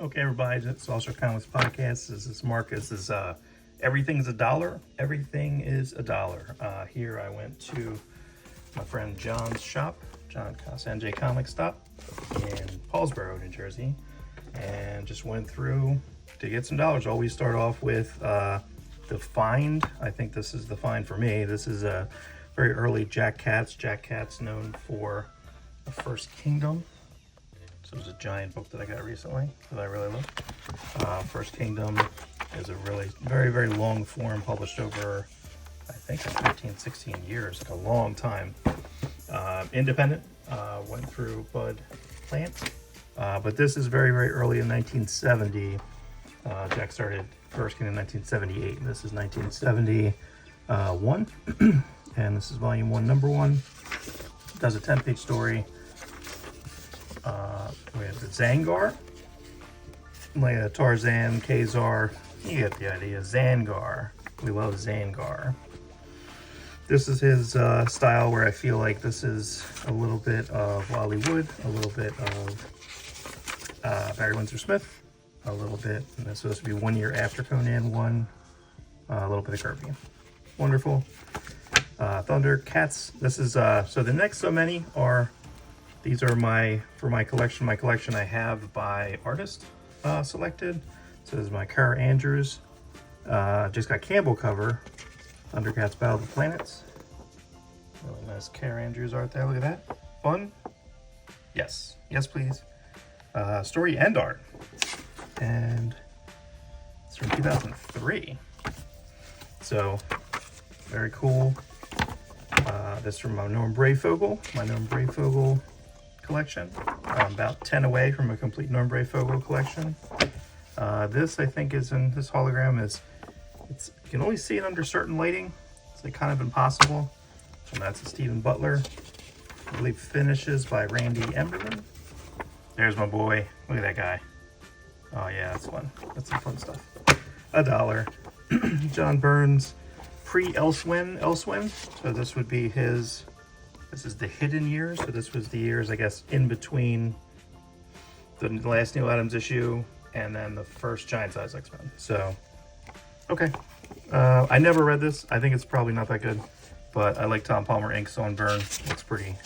Okay, everybody, it's Awestruck Comics Podcast. This is Marcus. This is Everything's $1. Everything is $1. Here I went to my friend John's shop, John J Comic Stop in Paulsboro, New Jersey, and just went through to get some dollars. Always start off with the find. I think this is the find for me. This is a very early Jack Katz. Jack Katz known for The First Kingdom. So it was a giant book that I got recently that I really love. First Kingdom is a really very long form, published over I think 15, 16 years, like a long time. Independent, went through Bud Plant, but this is very early in 1970. Jack started First Kingdom in 1978, and this is 1971. And this is volume 1, number 1. It does a 10-page story. We have the Zangar, like Tarzan, 𝗖𝗢𝗘𝗟. You get the idea. Zangar. We love Zangar. This is his style, where I feel like this is a little bit of Wally Wood, a little bit of Barry Windsor Smith, a little bit, and this was supposed to be 1 year after Conan 1, a little bit of Kirby. Wonderful. Thunder, Katz. This is, so the next so many are, these are for my collection. My collection I have by artist selected. So this is my Kara Andrews, just got Campbell cover, Thundercats Battle of the Planets. Really nice Kara Andrews art there, look at that. Fun? Yes, yes please. Story and art. And it's from 2003. So, very cool. This is from my Norman Brayfogle collection. I'm about 10 away from a complete Norman Brayfogle collection. This I think is in this hologram you can only see it under certain lighting. It's like kind of impossible. And that's a Stephen Butler. I believe finishes by Randy Emberman. There's my boy. Look at that guy. Oh yeah, that's fun. That's some fun stuff. $1. John Burns, pre-𝗖𝗢𝗠𝗜𝗖. So this would be his. This is the hidden years. So this was the years, I guess, in between the last Neil Adams issue and then the first Giant Size X-Men. So, okay. I never read this. I think it's probably not that good, but I like Tom Palmer inks on Byrne. Looks pretty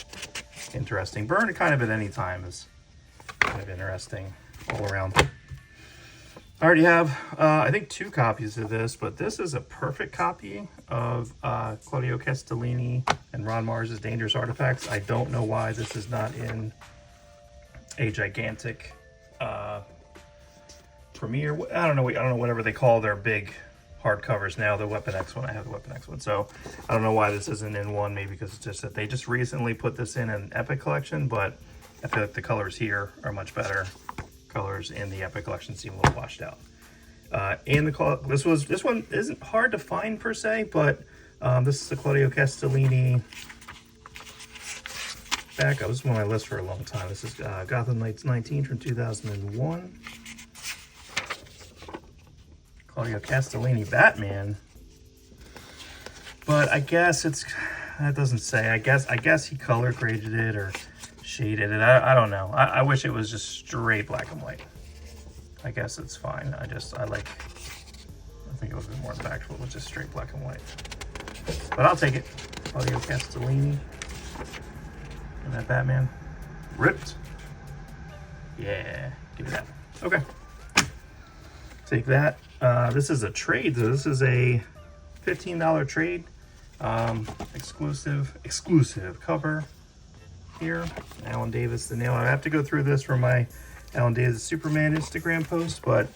interesting. Byrne kind of at any time is kind of interesting all around. I already have, I think 2 copies of this, but this is a perfect copy of Claudio Castellini and Ron Mars's Dangerous Artifacts. I don't know why this is not in a gigantic premiere. I don't know whatever they call their big hardcovers now. The Weapon X one, I have the Weapon X one, so I don't know why this isn't in one. Maybe because it's just that they just recently put this in an Epic collection, but I feel like the colors here are much better. Colors in the Epic collection seem a little washed out. This one isn't hard to find per se, but this is the Claudio Castellini backup. This is on my list for a long time. This is Gotham Knights 19 from 2001. Claudio Castellini Batman. But I guess that doesn't say. I guess he color graded it or shaded it. I don't know. I wish it was just straight black and white. I guess it's fine. I think it was a bit more impactful with just straight black and white. But I'll take it. Claudio Castellini. And that Batman. Ripped. Yeah. Give me that. Okay. Take that. This is a trade. So this is a $15 trade. Exclusive cover here. Alan Davis, the nail. I have to go through this for my Alan Davis Superman Instagram post, but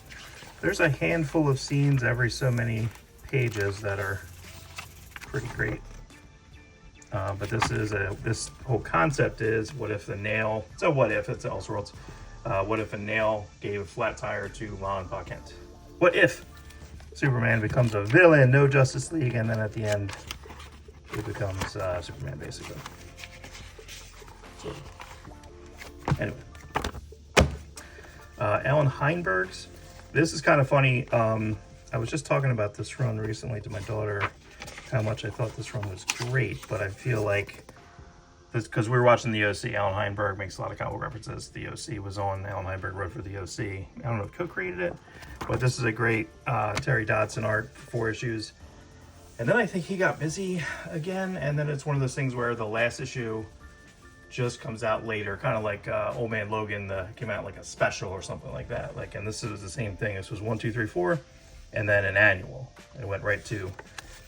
there's a handful of scenes every so many pages that are pretty great. But this whole concept is, what if the nail? It's a what if. It's Elseworlds. What if a nail gave a flat tire to Lon Pa Kent? What if Superman becomes a villain, no Justice League, and then at the end he becomes Superman, basically. So, anyway, Alan Heinberg's. This is kind of funny. I was just talking about this run recently to my daughter, how much I thought this run was great, but I feel like because we were watching the OC. Alan Heinberg makes a lot of comic book references. The OC was on. Alan Heinberg wrote for the OC. I don't know if co-created it, but this is a great Terry Dodson art for 4 issues. And then I think he got busy again, and then it's one of those things where the last issue just comes out later, kind of like Old Man Logan came out like a special or something like that. Like, and this is the same thing. This was 1, 2, 3, 4, and then an annual. It went right to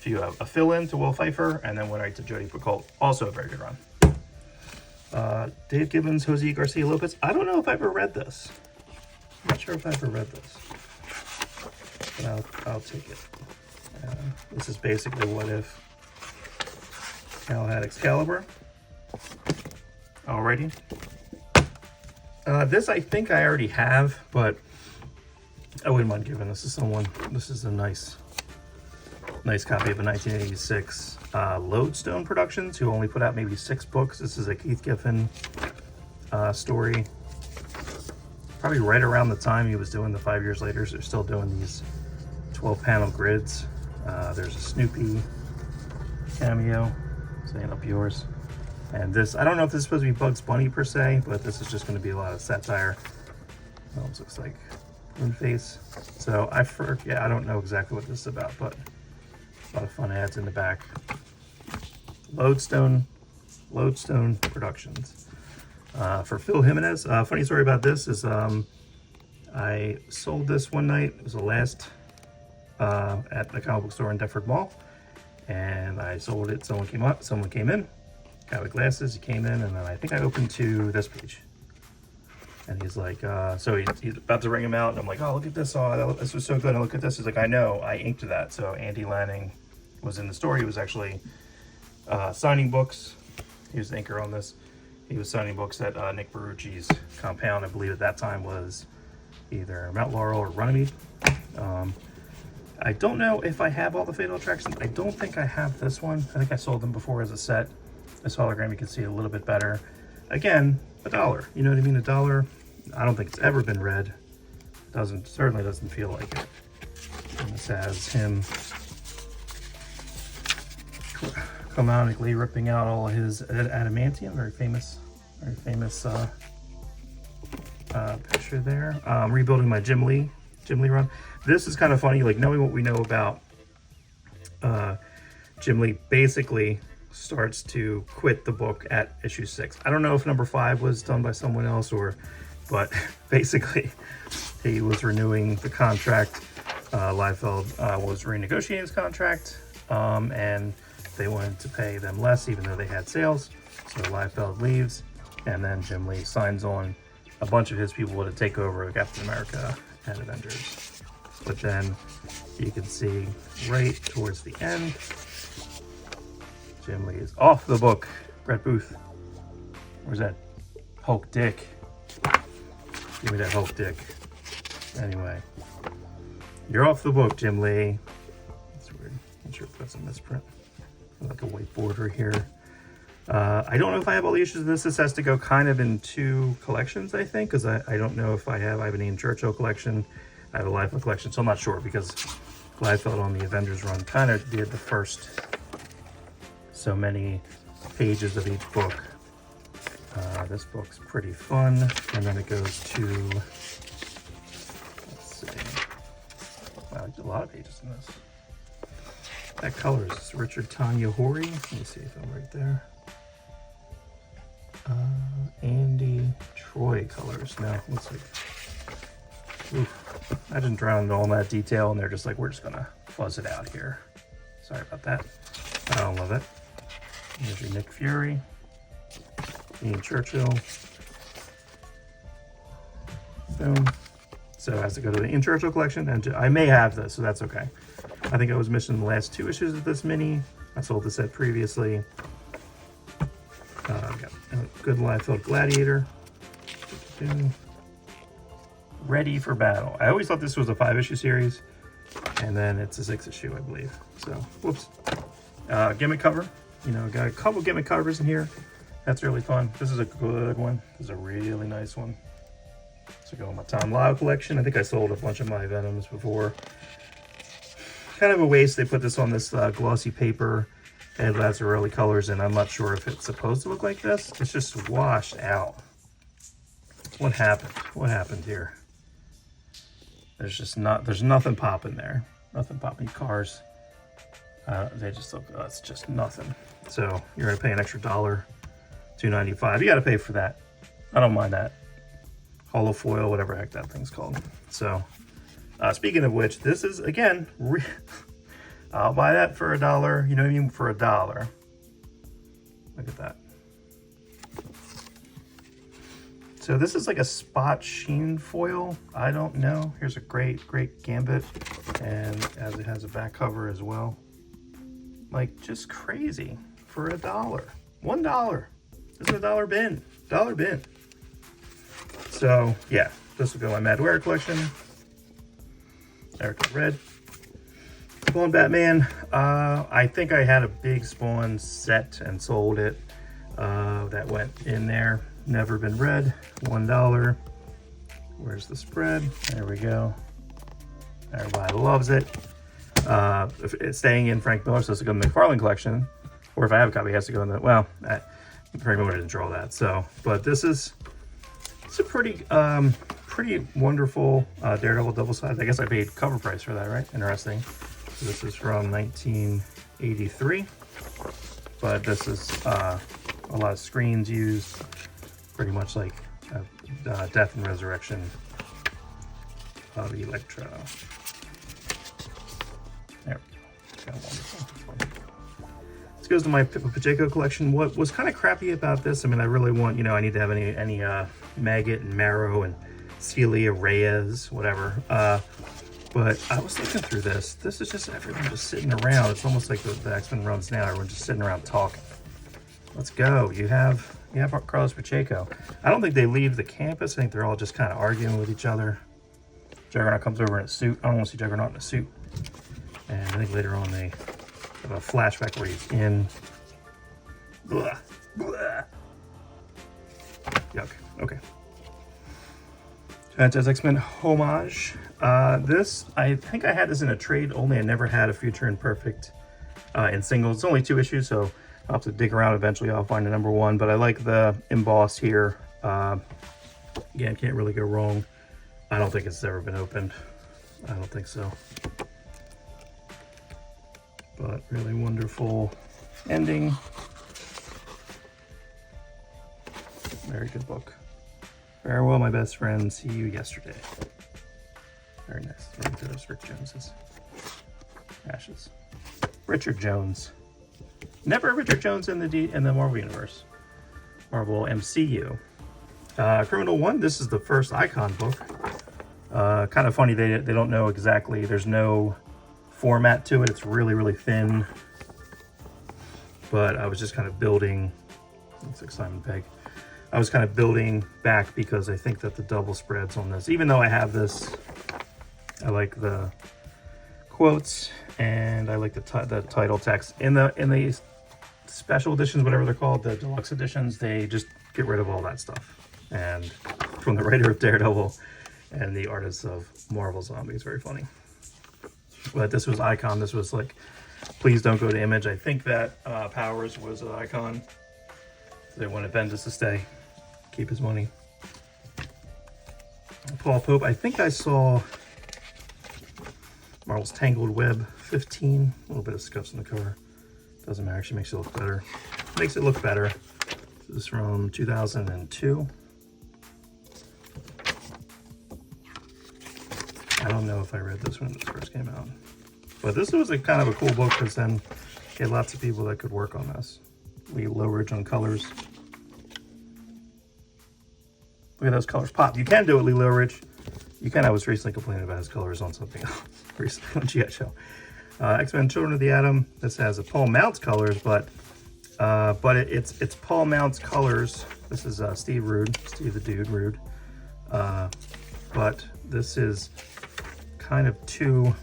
a fill-in to Will Pfeiffer, and then went right to Jody Picoult. Also a very good run. Dave Gibbons, Jose Garcia Lopez. I don't know if I ever read this. I'm not sure if I ever read this, but I'll take it. This is basically What If 𝗤𝗢𝗘𝗟. Alrighty. This I think I already have, but I wouldn't mind giving this to someone. This is a nice copy of a 1986 Lodestone Productions, who only put out maybe 6 books. This is a Keith Giffen story. Probably right around the time he was doing the 5 Years Later. So they're still doing these 12-panel grids. There's a Snoopy cameo, saying up yours. And this, I don't know if this is supposed to be Bugs Bunny per se, but this is just going to be a lot of satire. It almost looks like Moonface. So I don't know exactly what this is about, but a lot of fun ads in the back. Lodestone Productions. For Phil Jimenez. Funny story about this is I sold this one night. It was the last at the comic book store in Deptford Mall, and I sold it. Someone came in, got the glasses. He came in, and then I think I opened to this page, and he's like, so he's about to ring him out, and I'm like, oh, look at this! Oh, this was so good. And look at this. He's like, I know, I inked that. So Andy Lanning was in the story. He was actually signing books. He was the inker on this. He was signing books at Nick Barucci's compound. I believe at that time was either Mount Laurel or Runnymede. I don't know if I have all the Fatal Attractions. I don't think I have this one. I think I sold them before as a set. This hologram, you can see it a little bit better. Again, $1. You know what I mean? $1. I don't think it's ever been read. Certainly doesn't feel like it. And this has him canonically ripping out all of his adamantium. Very famous picture there. Rebuilding my Jim Lee run. This is kind of funny, like knowing what we know about Jim Lee basically starts to quit the book at issue 6. I don't know if number 5 was done by someone else but basically he was renewing the contract. Liefeld was renegotiating his contract, and they wanted to pay them less even though they had sales. So Liefeld leaves, and then Jim Lee signs on a bunch of his people to take over Captain America and Avengers. But then you can see right towards the end, Jim Lee is off the book. Brett Booth. Where's that? Hulk Dick. Give me that Hulk Dick. Anyway, you're off the book, Jim Lee. That's weird. I'm not sure if that's a misprint. Like a white border here. I don't know if I have all the issues of this. This has to go kind of in 2 collections, I think, because I don't know if I have an Ian Churchill collection. I have a Liefeld collection, so I'm not sure, because Liefeld on the Avengers run kind of did the first so many pages of each book. This book's pretty fun, and then it goes to, let's see, wow, a lot of pages in this. That color is Richard Tanya Horry. Let me see if I'm right there. Andy Troy colors. No, looks like, oof. I didn't drown in all that detail, and they're just like, we're just gonna fuzz it out here. Sorry about that. I don't love it. There's your Nick Fury, Ian Churchill. Boom. So it has to go to the Ian Churchill collection, and I may have this, so that's okay. I think I was missing the last 2 issues of this mini. I sold the set previously. Got a good Liefeld Gladiator. Ready for Battle. I always thought this was a 5-issue series, and then it's a 6-issue, I believe. So, whoops. Gimmick cover. You know, got a couple gimmick covers in here. That's really fun. This is a good one. This is a really nice one. So go in my Tom Lyle collection. I think I sold a bunch of my Venoms before. Kind of a waste. They put this on this glossy paper. 𝗤𝗢𝗘𝗡𝗟 colors, and I'm not sure if it's supposed to look like this. It's just washed out. What happened? What happened here? There's nothing popping there. Nothing popping. Cars, they just look, it's just nothing. So you're gonna pay an extra $1, $2.95. You gotta pay for that. I don't mind that. Hollow foil, whatever the heck that thing's called. So, speaking of which, this is, again, I'll buy that for $1. You know what I mean? For $1. Look at that. So this is like a spot sheen foil. I don't know. Here's a great gambit, and as it has a back cover as well. Like, just crazy for $1. $1. This is a $1 bin. $1 bin. So yeah, this will go in my Mad Wear collection. Erica Red. Spawn Batman. I think I had a big Spawn set and sold it. That went in there. Never been read. $1. Where's the spread? There we go. Everybody loves it. If it's staying in Frank Miller, so it's going to the McFarlane collection. Or if I have a copy, it has to go in the, well, Frank Miller didn't draw that. So, but this is, it's a pretty wonderful Daredevil double size. I guess I paid cover price for that, right? Interesting. So this is from 1983, but this is a lot of screens used, pretty much like Death and Resurrection of Elektra. There we go. This goes to my Pacheco collection. What was kind of crappy about this, I mean, I really want, you know, I need to have any Maggot and Marrow and Celia Reyes, whatever. But I was looking through this. This is just everyone just sitting around. It's almost like the X-Men runs now. Everyone's just sitting around talking. Let's go. You have Carlos Pacheco. I don't think they leave the campus. I think they're all just kind of arguing with each other. Juggernaut comes over in a suit. I don't want to see Juggernaut in a suit. And I think later on they have a flashback where he's in. Blah, blah. Yuck. Okay. Fantastic X-Men homage. This, I think I had this in a trade only. I never had a Future Imperfect in singles. It's only 2 issues, so I'll have to dig around. Eventually I'll find a #1, but I like the emboss here. Again, can't really go wrong. I don't think it's ever been opened. I don't think so. But really wonderful ending. Very good book. Farewell, my best friend. See you yesterday. Very nice. Right to those Rick Jones's ashes. Richard Jones. Never a Richard Jones in the Marvel Universe. Marvel MCU. Criminal 1. This is the first Icon book. Kind of funny. They don't know exactly. There's no format to it. It's really thin. But I was just kind of building. Looks like Simon Pegg. I was kind of building back because I think that the double spreads on this, even though I have this, I like the quotes and I like the title text. In the special editions, whatever they're called, the deluxe editions, they just get rid of all that stuff. And from the writer of Daredevil and the artist of Marvel Zombies, very funny. But this was Icon. This was like, please don't go to Image. I think that Powers was an Icon. They wanted Bendis to stay, keep his money. Paul Pope, I think I saw Marvel's Tangled Web 15. A little bit of scuffs on the cover. Doesn't matter, actually makes it look better. Makes it look better. This is from 2002. I don't know if I read this when this first came out. But this was a kind of a cool book because then you had lots of people that could work on this. Lee Lowridge on colors. Look at those colors pop. You can do it, Lee Lowridge. You can. I was recently complaining about his colors on something else recently on GI Show. X-Men Children of the Atom. This has a Paul Mounts colors, but it's Paul Mounts colors. This is Steve Rude, Steve the Dude Rude. But this is kind of to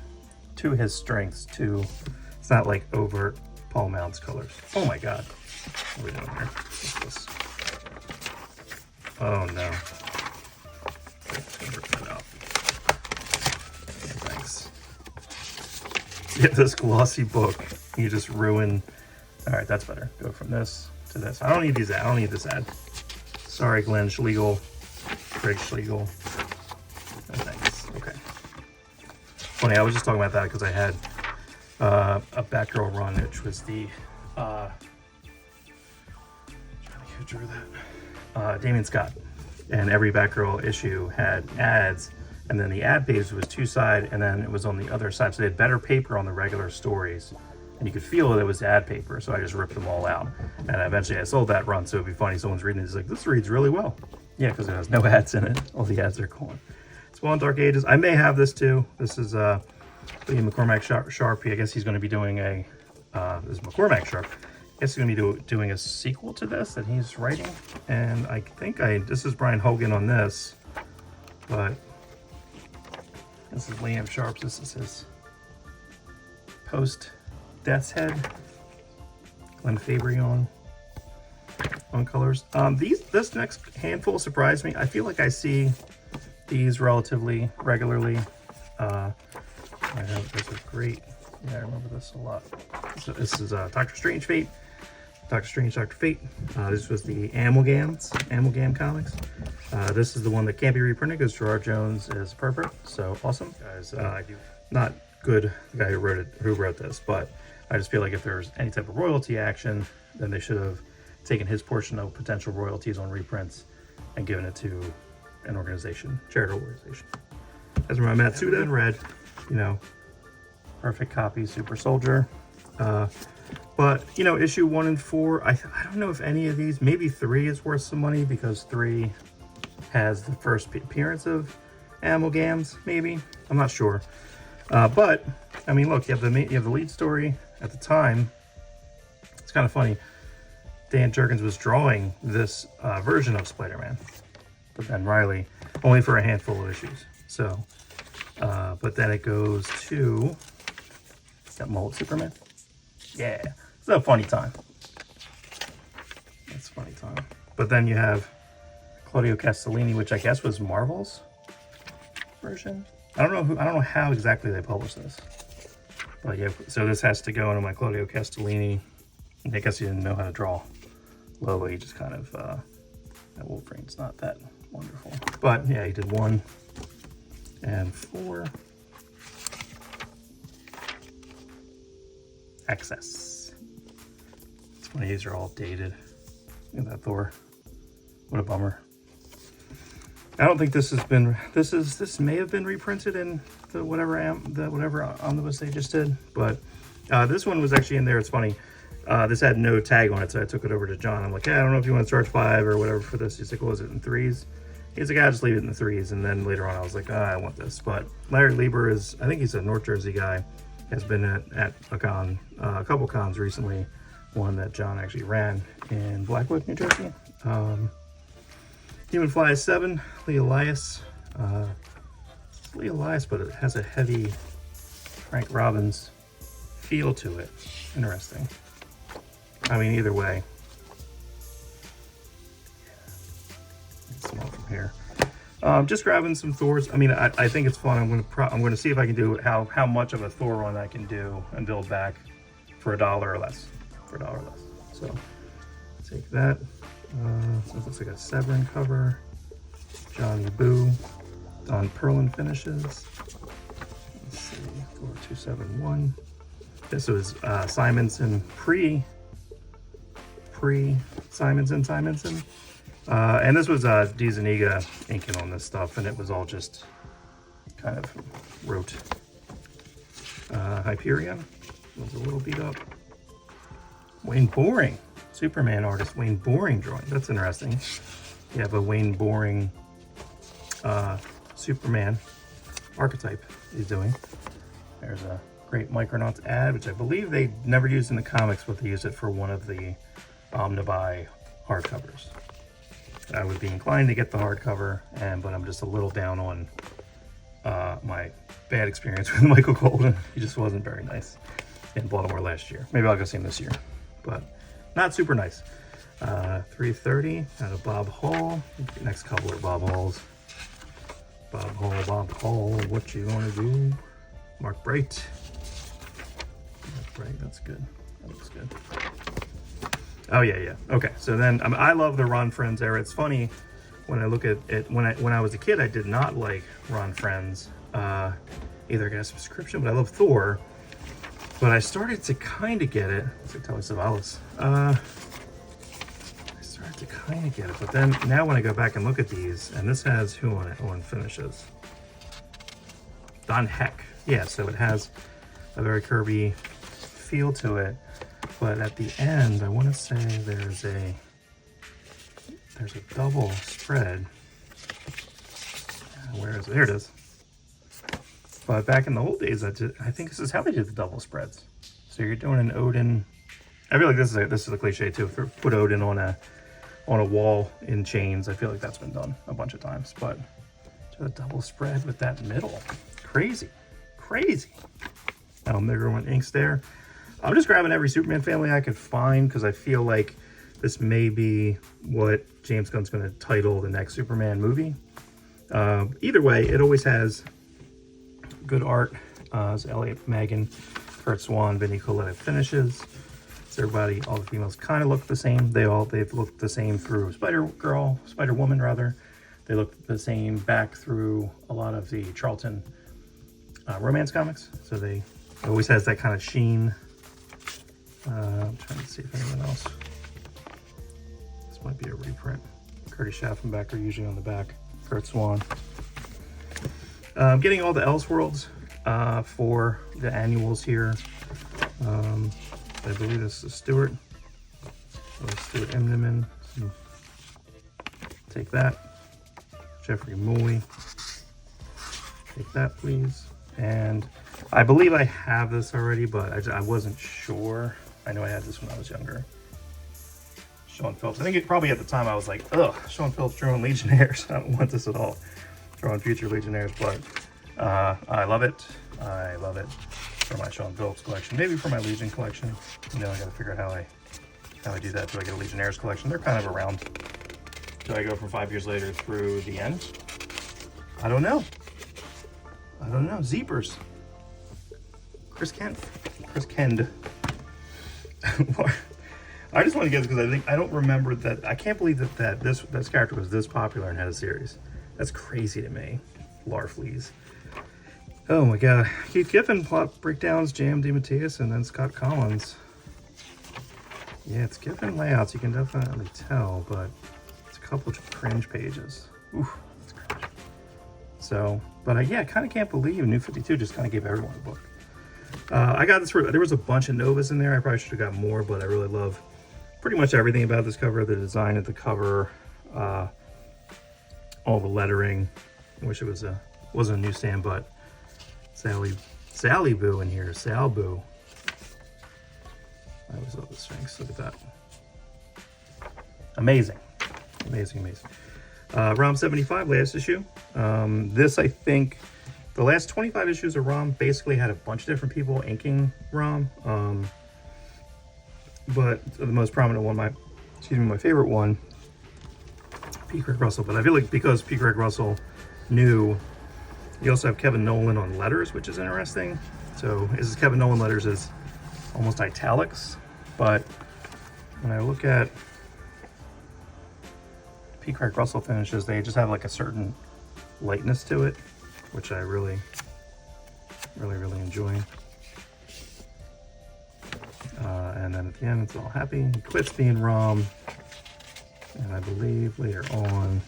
his strengths. It's not like overt Paul Mounts colors. Oh my God. What are we doing here? What's this? Oh no. Thanks. Get this glossy book. You just ruin All right, that's better. Go from this to this. I don't need these. I don't need this ad. Sorry, Glenn Schlegel, Greg Schlegel. No thanks. Okay. Funny, I was just talking about that because I had a Batgirl run, which was the trying to think who drew that. Damien Scott, and every Batgirl issue had ads, and then the ad page was two-side, and then it was on the other side, so they had better paper on the regular stories, and you could feel that it was ad paper, so I just ripped them all out, and eventually I sold that run. So it'd be funny, someone's reading it, it's like, this reads really well. Yeah, because it has no ads in it. All the ads are gone. Spawn Dark Ages. I may have this too. This is McCormack Sharp. I guess he's going to be doing a this is McCormack Sharp. I guess he's going to be doing a sequel to this that he's writing. And I think this is Brian Hogan on this, but this is Liam Sharp's. This is his post Death's Head. Glenn Fabry on colors. This next handful surprised me. I feel like I see these relatively regularly. This is great. Yeah, I remember this a lot. So this is Doctor Strange Fate. Doctor Strange, Dr. Fate. This was the Amalgam comics. This is the one that can't be reprinted because Gerard Jones is pervert. So awesome, guys. Not good, the guy who wrote this, but I just feel like if there's any type of royalty action, then they should have taken his portion of potential royalties on reprints and given it to an organization, charitable organization. As remember, Matsuda in red, you know, perfect copy, Super Soldier. But you know, issue 1 and 4, I don't know if any of these, maybe 3 is worth some money because 3 has the first appearance of Amalgams, maybe. I'm not sure. But I mean, look, you have the lead story at the time. It's kind of funny. Dan Jurgens was drawing this version of Spider-Man, but then Riley only for a handful of issues. So, but then it goes to that mold Superman. Yeah, it's a funny time. It's a funny time. But then you have Claudio Castellini, which I guess was Marvel's version. I don't know how exactly they published this, but yeah. So this has to go into my Claudio Castellini. I guess he didn't know how to draw logo. He just kind of that Wolverine's not that wonderful, but yeah, he did 1 and 4. Excess. It's funny, these are all dated. Look at that Thor. What a bummer. I don't think this has been. This may have been reprinted in the whatever omnibus they just did, but this one was actually in there. It's funny. This had no tag on it, so I took it over to John. I'm like, hey, I don't know if you want to charge 5 or whatever for this. He's like, well, is it in 3s? He's like, I'll just leave it in the 3s. And then later on, I was like, I want this. But Larry Lieber is, I think he's a North Jersey guy. Has been at a con, a couple cons recently. One that John actually ran in Blackwood, New Jersey. Human Flies 7, 𝗖𝗢𝗠𝗜𝗖𝗢𝗠. It's 𝗖𝗢𝗠𝗖𝗢𝗠𝗠, but it has a heavy Frank Robbins feel to it. Interesting. I mean, either way. Small from here. Just grabbing some Thors. I mean, I think it's fun. I'm going to see if I can do how much of a Thor run I can do and build back for $1 or less. So take that. So it looks like a Severin cover. Johnny Boo. Don Perlin finishes. Let's see. Thor 271. This was Simonson Simonson. And this was D. Zuniga inking on this stuff, and it was all just kind of wrote. Hyperion was a little beat up. Wayne Boring, Superman artist, Wayne Boring drawing. That's interesting. You have a Wayne Boring Superman archetype he's doing. There's a great Micronauts ad, which I believe they never used in the comics, but they used it for one of the Omnibuy hardcovers. I would be inclined to get the hardcover, but I'm just a little down on my bad experience with Michael Golden. He just wasn't very nice in Baltimore last year. Maybe I'll go see him this year, but not super nice. 330 out of Bob Hall. Next couple are Bob Halls. Bob Hall, what you gonna do? Mark Bright, that's good. That looks good. Oh yeah, yeah. Okay, so then I love the Ron Frenz era. It's funny when I look at it. When I was a kid, I did not like Ron Frenz. Either I got a subscription, but I love Thor. But I started to kind of get it. It's like 𝗤𝗢𝗡𝗖𝗢𝗡𝗚. I started to kind of get it, but then now when I go back and look at these, and this has who on it? On finishes. Don Heck. Yeah, so it has a very Kirby feel to it. But at the end, I want to say there's a double spread. Where is it? There it is. But back in the old days, I think this is how they did the double spreads. So you're doing an Odin. I feel like this is a cliche too. If you put Odin on a wall in chains, I feel like that's been done a bunch of times. But to a double spread with that middle, crazy, crazy. Bigger one inks there. I'm just grabbing every Superman family I could find because I feel like this may be what James Gunn's going to title the next Superman movie. Either way, it always has good art. It's Elliot Maggin, Curt Swan, Vinnie Colette finishes. So everybody, all the females kind of look the same. They've looked the same through Spider-Woman rather. They look the same back through a lot of the Charlton romance comics. So it always has that kind of sheen. I'm trying to see if anyone else. This might be a reprint. Curtis Schaffenbecker usually on the back. Curt Swan. Getting all the Elseworlds for the annuals here. I believe this is Stuart. Stuart Emneman. Take that. Jeffrey Mooley. Take that, please. And I believe I have this already, but I wasn't sure. I know I had this when I was younger. Sean Phillips. I think probably at the time I was like, ugh, Sean Phillips drawing Legionnaires. I don't want this at all. Drawing future Legionnaires, but I love it. I love it for my Sean Phillips collection. Maybe for my Legion collection. You know, I gotta figure out how I do that. Do I get a Legionnaires collection? They're kind of around. Do I go from 5 years later through the end? I don't know. I don't know. Zeepers. Chris Kend. I just want to get this because I don't remember that. I can't believe that this character was this popular and had a series. That's crazy to me. Larfleeze. Oh my god. Keith Giffen plot breakdowns, J.M. DeMatteis, and then Scott Collins. Yeah, it's Giffen layouts, you can definitely tell, but it's a couple of cringe pages. Oof, that's cringe. So, but I kind of can't believe New 52 just kind of gave everyone a book. I got this there was a bunch of Novas in there. I probably should have got more, but I really love pretty much everything about this cover. The design of the cover, all the lettering. I wish it wasn't a newsstand, but Sally Boo in here. Sal Boo. I always love the Sphinx. Look at that. Amazing. Amazing, amazing. ROM 75, last issue. This, I think, the last 25 issues of ROM basically had a bunch of different people inking ROM. But the most prominent one, my favorite one, P. Craig Russell. But I feel like because P. Craig Russell knew, you also have Kevin Nolan on letters, which is interesting. So this is Kevin Nolan letters is almost italics. But when I look at P. Craig Russell finishes, they just have like a certain lightness to it, which I really enjoy. And then at the end, it's all happy. He quits being ROM, and I believe later on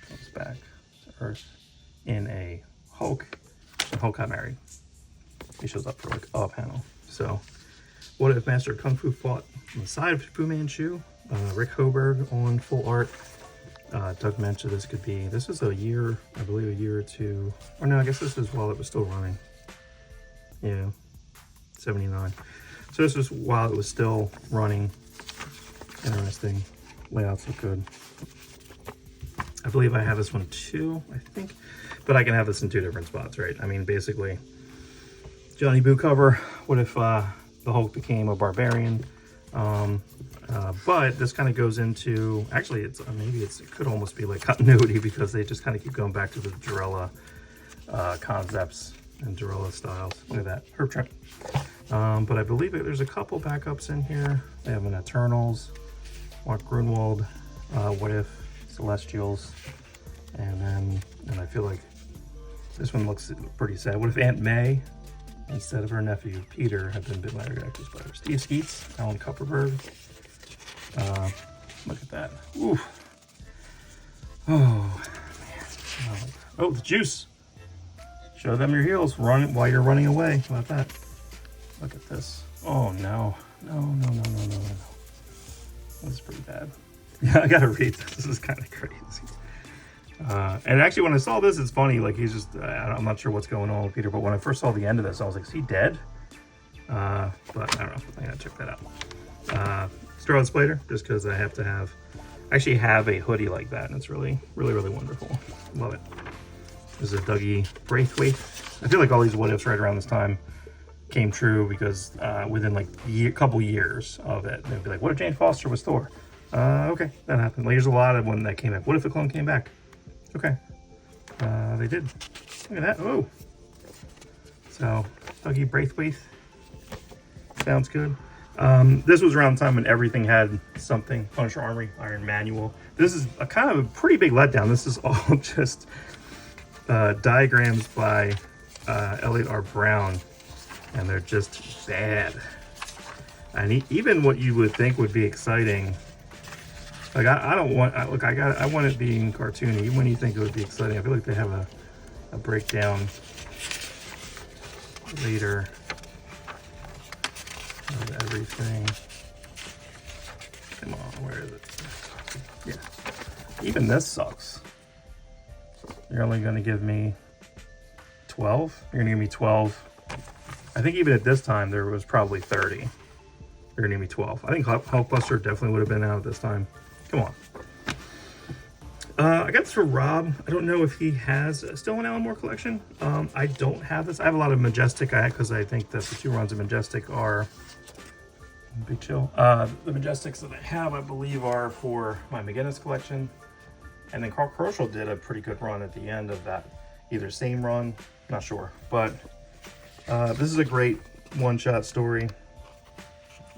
comes back to Earth in a Hulk. And Hulk got married. He shows up for like a panel. So, what if Master Kung Fu fought on the side of Fu Manchu? Rick Hoberg on full art. Doug mentioned this could be, this is a year, I believe a year or two, or no, I guess this is while it was still running. Yeah, 79. So this was while it was still running. Interesting. Layouts look good. I believe I have this one too, I think. But I can have this in two different spots, right? I mean, basically, Johnny Boo cover. What if the Hulk became a barbarian? But this kind of goes into, actually, it could almost be like continuity because they just kind of keep going back to the 𝗤𝗓𝗏 concepts and 𝗤𝗓𝗏 styles. Look at that, herb trap. But I believe that there's a couple backups in here. They have an Eternals, 𝗤𝗥𝗔𝗡𝗟, What If, Celestials, and I feel like this one looks pretty sad. What if Aunt May, instead of her nephew Peter, had been bit by radioactive spiders? Steve Skeets, Alan Kupperberg. Look at that. Ooh. Oh, man. Oh, the juice. Show them your heels. Run while you're running away. How about that? Look at this. Oh, no. No. This is pretty bad. Yeah, I gotta read this. This is kind of crazy. And actually, when I saw this, it's funny. Like, he's just, I'm not sure what's going on with Peter, but when I first saw the end of this, I was like, is he dead? But I don't know. I gotta check that out. 𝗤𝗏𝗡𝗡𝗟, just because I have to have, actually have a hoodie like that, and it's really wonderful. Love it. This is a 𝗤𝗢𝗘𝗏𝗧𝗢𝗏. I feel like all these what ifs right around this time came true because within like a couple years of it, they'd be like, what if Jane Foster was Thor? Okay, that happened. Like, there's a lot of one that came back. What if the clone came back? Okay, they did. Look at that. Oh, so 𝗤𝗢𝗘𝗏𝗧𝗢𝗏 sounds good. This was around the time when everything had something. Punisher Armory, Iron Manual. This is a kind of a pretty big letdown. This is all just diagrams by Elliot R. Brown, and they're just bad. And even what you would think would be exciting, like I don't want. Look, I want it being cartoony. Even when you think it would be exciting, I feel like they have a breakdown later of everything. Come on, where is it? Yeah, even this sucks. You're only going to give me 12? You're going to give me 12. I think even at this time, there was probably 30. You're going to give me 12. I think 𝗤𝗢𝗡𝗨𝗟 definitely would have been out at this time. Come on. I got this for Rob. I don't know if he has still an Alan Moore collection. I don't have this. I have a lot of Majestic because I think that the 2 runs of Majestic are big chill. The Majestics that I have, I believe, are for my McGinnis collection. And then Carl Kroschel did a pretty good run at the end of that. Either same run, not sure. But this is a great one-shot story.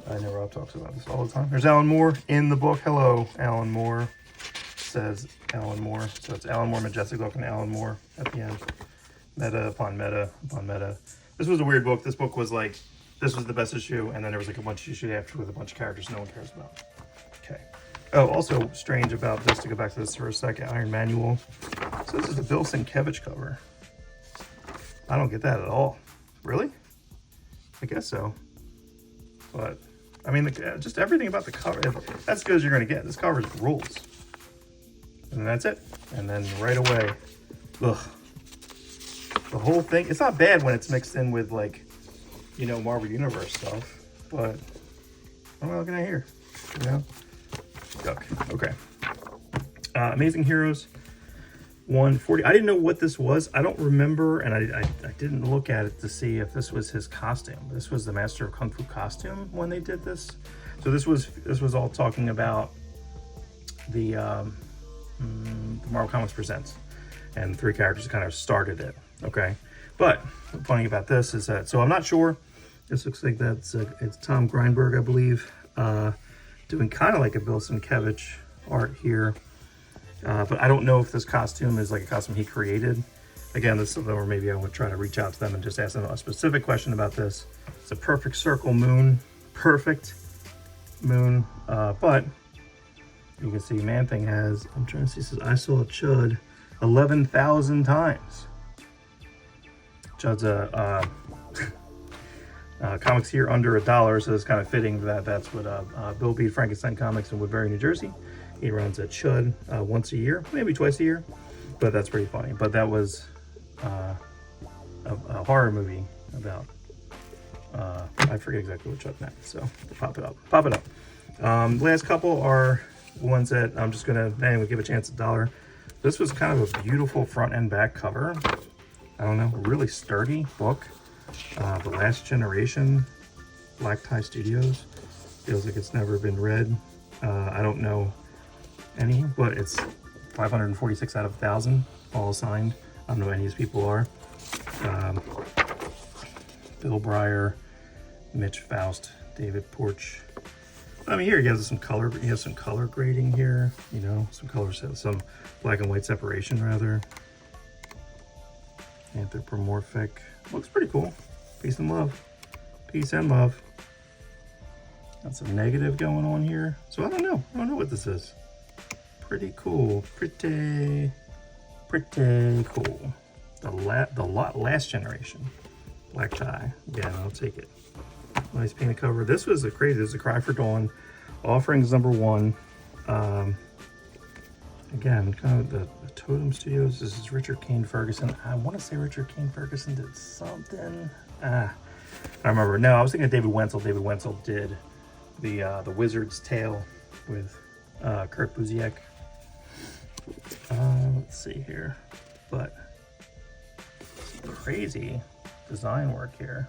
I know Rob talks about this all the time. There's Alan Moore in the book. Hello, Alan Moore. Says Alan Moore. So it's Alan Moore Majestic book and Alan Moore at the end. Meta upon meta upon meta. This was a weird book. This book was like, this was the best issue, and then there was like a bunch of issues after with a bunch of characters no one cares about. Okay. Oh, also strange about this, to go back to this for a second, Iron Manual. So this is the 𝗢𝗢𝗘𝗡𝗟 cover. I don't get that at all. Really? I guess so. But, I mean, just everything about the cover, that's as good as you're going to get. This cover rules. And then that's it. And then right away, ugh. The whole thing, it's not bad when it's mixed in with, like, you know, Marvel Universe stuff. But, what am I looking at here? You know? Duck. Okay. Amazing Heroes 140. I didn't know what this was. I don't remember, and I didn't look at it to see if this was his costume. This was the Master of Kung Fu costume when they did this. So this was all talking about the Marvel Comics Presents, and 3 characters kind of started it. Okay, but what's funny about this is that, so I'm not sure. This looks like it's Tom Greinberg, I believe, doing kind of like a 𝗢𝗢𝗡𝗏𝗧𝗢𝗏 art here. But I don't know if this costume is like a costume he created. Again, this is something where maybe I would try to reach out to them and just ask them a specific question about this. It's a perfect circle moon, perfect moon. But you can see Man-Thing has, I'm trying to see, it says, I saw Chud 11,000 times. Chud's a comics here under $1, so it's kind of fitting that that's what Bill Beat Frankenstein Comics in Woodbury, New Jersey. He runs a Chud once a year, maybe twice a year, but that's pretty funny. But that was a horror movie about, I forget exactly what Chud meant, so pop it up. Last couple are ones that I'm just gonna, anyway, give a chance at $1. This was kind of a beautiful front and back cover. I don't know, really sturdy book. The Last Generation, Black Tie Studios. Feels like it's never been read. I don't know any, but it's 546 out of 1,000, all signed. I don't know who any of these people are. Bill Breyer, Mitch Faust, David Porch. I mean, here he has some color. He has some color grading here. You know, some colors, some black and white separation rather. Anthropomorphic. Looks pretty cool. Peace and love. Peace and love. Got some negative going on here. So I don't know. I don't know what this is. Pretty cool. Pretty cool. The last generation. Black tie. Yeah, I'll take it. Nice painted cover. This was a crazy. This is a 𝗢𝗡𝗄𝗏. Offerings #1. Again, kind of the Totem Studios. This is Richard Kane Ferguson. I want to say Richard Kane Ferguson did something. I remember. No, I was thinking of David Wenzel. David Wenzel did the Wizard's Tale with Kurt Busiek. Let's see here, but crazy design work here.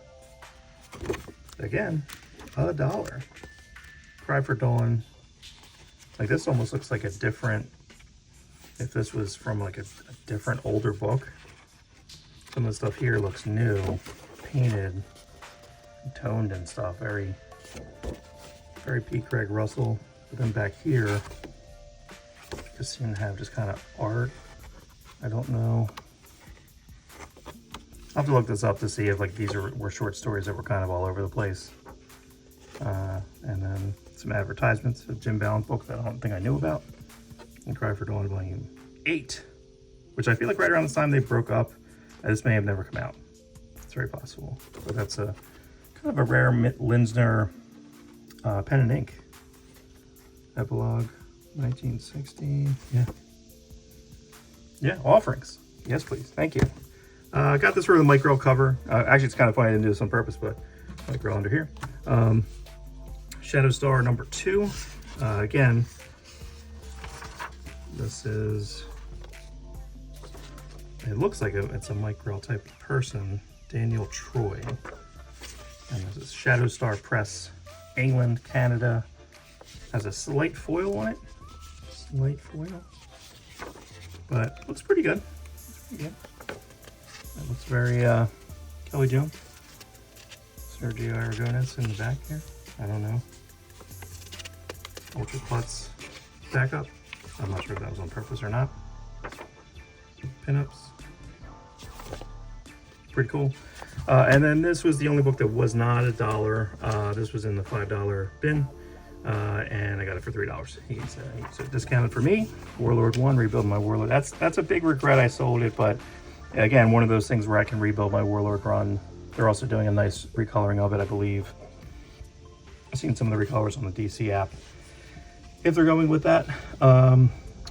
Again, $1. Cry for Dawn. Like this almost looks like a different, if this was from like a different older book. Some of the stuff here looks new, painted, toned and stuff. Very P. Craig Russell. But then back here, just seem to have just kind of art. I don't know. I'll have to look this up to see if like these were short stories that were kind of all over the place. And then some advertisements of Jim Ballant book that I don't think I knew about. And Cry for Dawn Volume 8, which I feel like right around this time they broke up. This may have never come out. It's very possible. But that's a kind of a rare Linsner pen and ink. Epilogue 1960. Yeah, offerings. Yes, please. Thank you. Got this for the Mike Grell cover. Actually, it's kind of funny I didn't do this on purpose, but Mike Grell under here. Shadow Star #2. Again, this is, it looks like it's a Mike Grell type of person, Daniel Troy. And this is Shadow Star Press, England, Canada. Has a slight foil on it. Slight foil. But looks pretty good. That looks very Kelly Jones. Sergio Aragonés in the back here. I don't know. Ultra Klutz backup. I'm not sure if that was on purpose or not. Pinups. Pretty cool. And then this was the only book that was not $1. This was in the $5 bin. And I got it for $3. He's discounted for me. Warlord 1, rebuild my Warlord. That's a big regret I sold it, but again, one of those things where I can rebuild my Warlord run. They're also doing a nice recoloring of it, I believe. I've seen some of the recolors on the DC app, if they're going with that.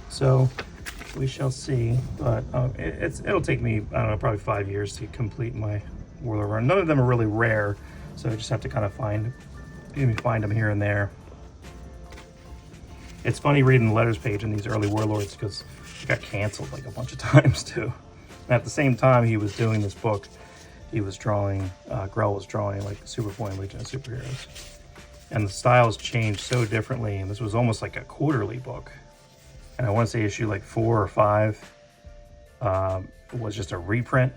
So we shall see, but it'll take me, I don't know, probably 5 years to complete my Warlord run. None of them are really rare, so I just have to kind of find them here and there. It's funny reading the letters page in these early Warlords because it got canceled like a bunch of times too. And at the same time he was doing this book, he was drawing, Grell was drawing like the Superboy and Legion of Superheroes. And the styles changed so differently, and this was almost like a quarterly book. And I want to say issue like 4 or 5 was just a reprint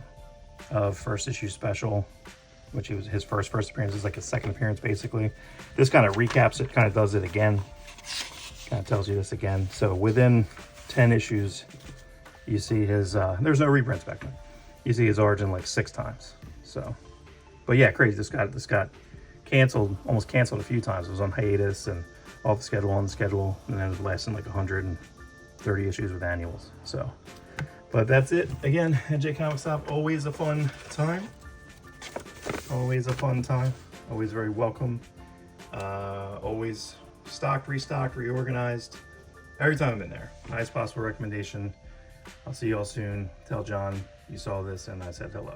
of first issue special, which was his first appearance. It's like his second appearance basically. This kind of recaps it, kind of does it again. Kind of tells you this again. So within 10 issues, you see his, there's no reprints back then. You see his origin like 6 times. So, but yeah, crazy. This got canceled, almost canceled a few times. It was on hiatus and off the schedule, on the schedule, and then it was lasting like 130 issues with annuals. So, but that's it. Again, NJ Comic Stop, always a fun time. Always a fun time. Always very welcome. Always stocked, restocked, reorganized. Every time I'm in there. Highest possible recommendation. I'll see you all soon. Tell John you saw this and I said hello.